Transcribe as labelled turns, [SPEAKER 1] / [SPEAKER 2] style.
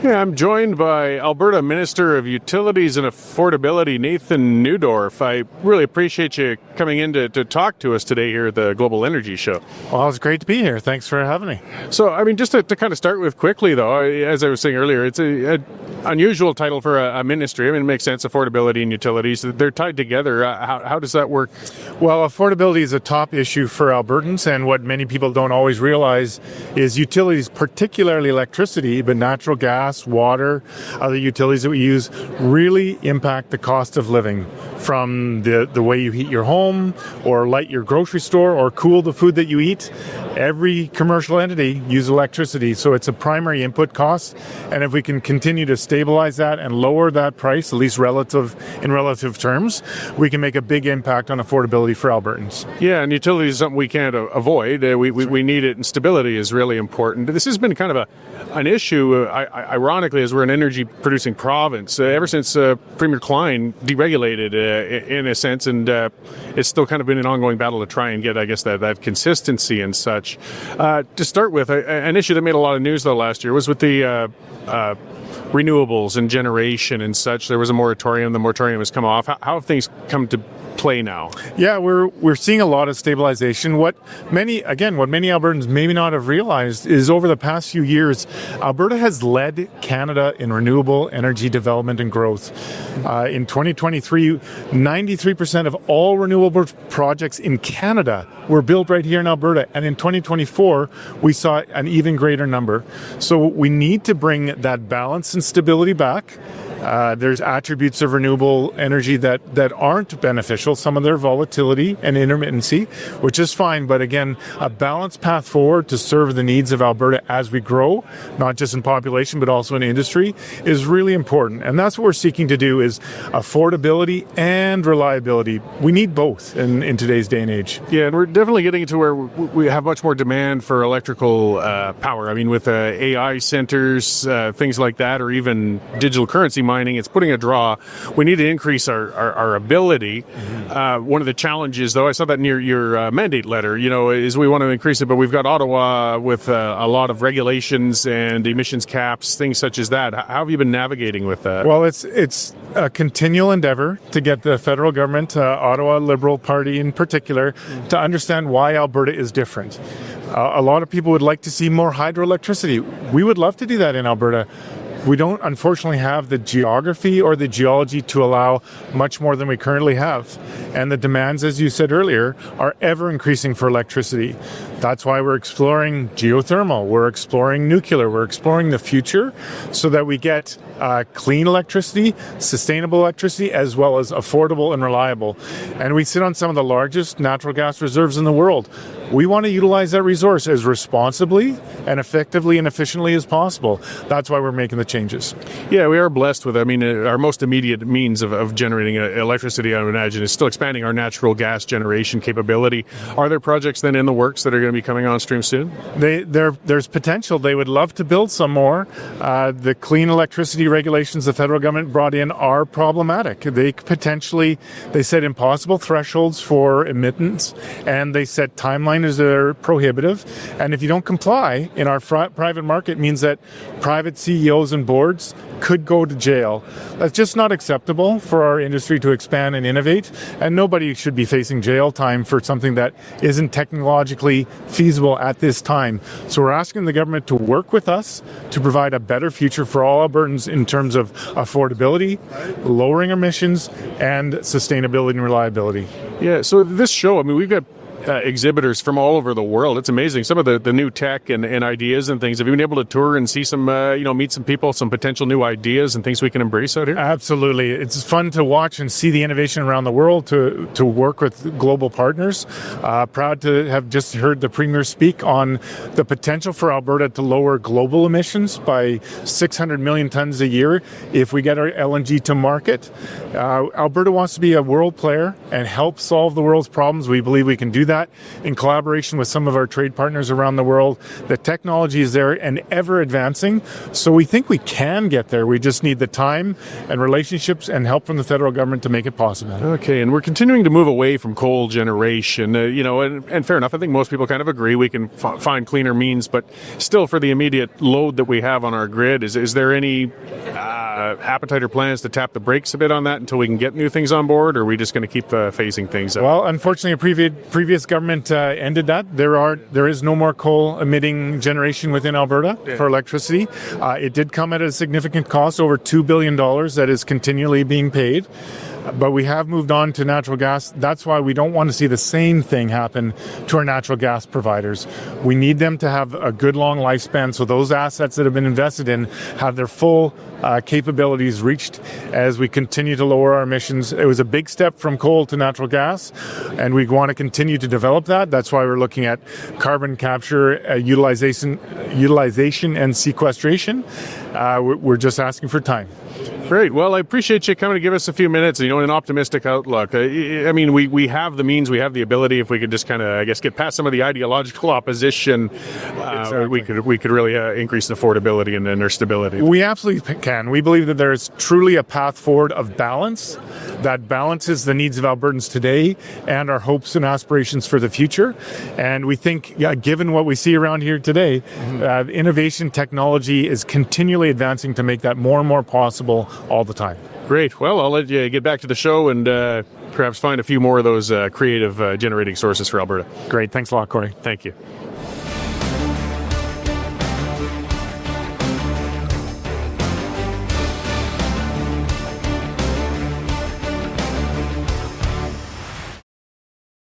[SPEAKER 1] Yeah, I'm joined by Alberta Minister of Utilities and Affordability, Nathan Neudorf. I really appreciate you coming in to talk to us today here at the Global Energy Show.
[SPEAKER 2] Well, it's great to be here. Thanks for having me.
[SPEAKER 1] So, I mean, just to kind of start with quickly, though, as I was saying earlier, it's an unusual title for a ministry. I mean, it makes sense, affordability and utilities. They're tied together. How does that work?
[SPEAKER 2] Well, affordability is a top issue for Albertans, and what many people don't always realize is utilities, particularly electricity, but natural gas, water, other utilities that we use, really impact the cost of living, from the way you heat your home or light your grocery store or cool the food that you eat. Every commercial entity uses electricity, so it's a primary input cost, and if we can continue to stabilize that and lower that price, at least in relative terms, we can make a big impact on affordability for Albertans.
[SPEAKER 1] Yeah, and utilities is something we can't avoid. We need it, and stability is really important. This has been kind of an issue, ironically, as we're an energy-producing province. Ever since Premier Klein deregulated, in a sense, and it's still kind of been an ongoing battle to try and get, I guess, that consistency and such. To start with, an issue that made a lot of news, though, last year was with the renewables and generation and such. There was a moratorium. The moratorium has come off. How have things come to play now?
[SPEAKER 2] Yeah, we're seeing a lot of stabilization. What many Albertans maybe not have realized is over the past few years, Alberta has led Canada in renewable energy development and growth. In 2023, 93% of all renewable projects in Canada were built right here in Alberta, and in 2024, we saw an even greater number. So we need to bring that balance and stability back. There's attributes of renewable energy that aren't beneficial, some of their volatility and intermittency, which is fine. But again, a balanced path forward to serve the needs of Alberta as we grow, not just in population, but also in industry, is really important. And that's what we're seeking to do, is affordability and reliability. We need both in today's day and age.
[SPEAKER 1] Yeah, and we're definitely getting to where we have much more demand for electrical power. I mean, with AI centers, things like that, or even digital currency mining, it's putting a draw. We need to increase our ability. One of the challenges, though, I saw that near your mandate letter, is we want to increase it, but we've got Ottawa with a lot of regulations and emissions caps, things such as that. How have you been navigating with that?
[SPEAKER 2] Well, it's a continual endeavor to get the federal government, Ottawa Liberal Party in particular, to understand why Alberta is different. A lot of people would like to see more hydroelectricity. We would love to do that in Alberta. We don't, unfortunately, have the geography or the geology to allow much more than we currently have. And the demands, as you said earlier, are ever increasing for electricity. That's why we're exploring geothermal, we're exploring nuclear, we're exploring the future so that we get clean electricity, sustainable electricity, as well as affordable and reliable. And we sit on some of the largest natural gas reserves in the world. We want to utilize that resource as responsibly and effectively and efficiently as possible. That's why we're making the changes.
[SPEAKER 1] Yeah, we are blessed with, our most immediate means of generating electricity, I would imagine, is still expanding our natural gas generation capability. Are there projects then in the works that are going to be coming on stream soon?
[SPEAKER 2] There's potential. They would love to build some more. The clean electricity regulations the federal government brought in are problematic. They set impossible thresholds for emittance, and they set timelines that are prohibitive. And if you don't comply in our private market, it means that private CEOs and boards could go to jail. That's just not acceptable for our industry to expand and innovate, and nobody should be facing jail time for something that isn't technologically feasible at this time. So we're asking the government to work with us to provide a better future for all Albertans in terms of affordability, lowering emissions, and sustainability and reliability.
[SPEAKER 1] Yeah, so this show, we've got exhibitors from all over the world. It's amazing. Some of the new tech and ideas and things. Have you been able to tour and see some, meet some people, some potential new ideas and things we can embrace out here?
[SPEAKER 2] Absolutely. It's fun to watch and see the innovation around the world, to work with global partners. Proud to have just heard the Premier speak on the potential for Alberta to lower global emissions by 600 million tons a year if we get our LNG to market. Alberta wants to be a world player and help solve the world's problems. We believe we can do that that in collaboration with some of our trade partners around the world. The technology is there and ever advancing. So we think we can get there. We just need the time and relationships and help from the federal government to make it possible.
[SPEAKER 1] Okay, and we're continuing to move away from coal generation, and fair enough. I think most people kind of agree we can find cleaner means, but still for the immediate load that we have on our grid, is there any appetite or plans to tap the brakes a bit on that until we can get new things on board, or are we just going to keep phasing things up?
[SPEAKER 2] Well, unfortunately, a previous government ended that. There is no more coal emitting generation within Alberta for electricity. It did come at a significant cost, over $2 billion that is continually being paid. But we have moved on to natural gas. That's why we don't want to see the same thing happen to our natural gas providers. We need them to have a good long lifespan so those assets that have been invested in have their full capabilities reached as we continue to lower our emissions. It was a big step from coal to natural gas, and we want to continue to develop that. That's why we're looking at carbon capture, utilization and sequestration. We're just asking for time.
[SPEAKER 1] Great. Well, I appreciate you coming to give us a few minutes, an optimistic outlook. I mean, we have the means, we have the ability. If we could just kind of, get past some of the ideological opposition, we could really increase the affordability and their stability.
[SPEAKER 2] We absolutely can. We believe that there is truly a path forward of balance that balances the needs of Albertans today and our hopes and aspirations for the future. And we think, given what we see around here today, innovation technology is continually advancing to make that more and more possible all the time.
[SPEAKER 1] Great. Well, I'll let you get back to the show and perhaps find a few more of those creative generating sources for Alberta.
[SPEAKER 2] Great. Thanks a lot, Cory.
[SPEAKER 1] Thank you.